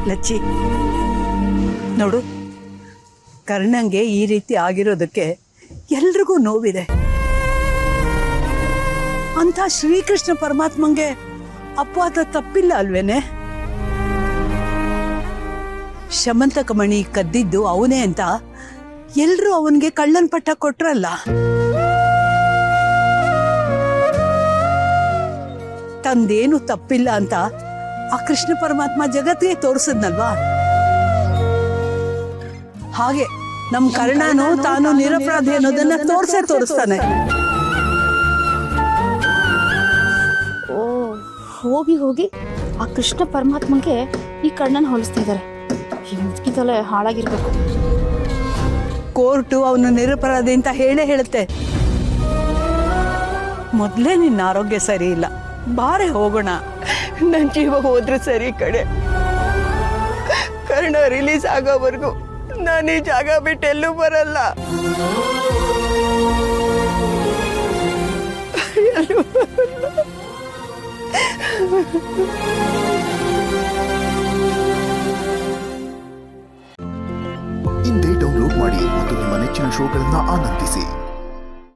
ಲಚ್ಚಿ ನೋಡು, ಕರ್ಣಂಗೆ ಈ ರೀತಿ ಆಗಿರೋದಕ್ಕೆ ಎಲ್ರಿಗೂ ನೋವಿದೆ. ಅಂತ ಶ್ರೀಕೃಷ್ಣ ಪರಮಾತ್ಮಂಗೆ ಅಪವಾದ ತಪ್ಪಿಲ್ಲ ಅಲ್ವೇನೆ? ಶಮಂತಕಮಣಿ ಕದ್ದಿದ್ದು ಅವನೇ ಅಂತ ಎಲ್ರೂ ಅವನಿಗೆ ಕಳ್ಳನ್ ಪಟ್ಟ ಕೊಟ್ರಲ್ಲ. ತಂದೇನು ತಪ್ಪಿಲ್ಲ ಅಂತ ಆ ಕೃಷ್ಣ ಪರಮಾತ್ಮ ಜಗತ್ತಿಗೆ ತೋರಿಸಿದ್ನಲ್ವಾ? ಹಾಗೆ ನಮ್ ಕರ್ಣನು ತಾನು ನಿರಪರಾಧಿ ಅನ್ನೋದನ್ನ ತೋರಿಸ್ತಾನೆ. ಓ, ಹೋಗಿ ಹೋಗಿ ಆ ಕೃಷ್ಣ ಪರಮಾತ್ಮಗೆ ಈ ಕರ್ಣನ ಹೋಲಿಸ್ತಾ ಇದ್ದಾರೆ. ಈ ಮುದುಕಿದಲೆ ಹಾಳಾಗಿರ್ಬೇಕು. ಕೋರ್ಟು ಅವನು ನಿರಪರಾಧಿ ಅಂತ ಹೇಳುತ್ತೆ. ಮೊದಲೇ ನಿನ್ನ ಆರೋಗ್ಯ ಸರಿ ಇಲ್ಲ, ಬಾರೆ ಹೋಗೋಣ. ನನ್ನ ಜೀವ ಹೋದ್ರೆ ಸರಿ ಕಡೆ. ಕರ್ಣ ರಿಲೀಸ್ ಆಗೋವರೆಗೂ ನಾನು ಈ ಜಾಗ ಬಿಟ್ಟು ಎಲ್ಲೂ ಬರಲ್ಲ. ಇಂದೇ ಡೌನ್ಲೋಡ್ ಮಾಡಿ ಮತ್ತು ನಿಮ್ಮ ನೆಚ್ಚಿನ ಶೋಗಳನ್ನು ಆನಂದಿಸಿ.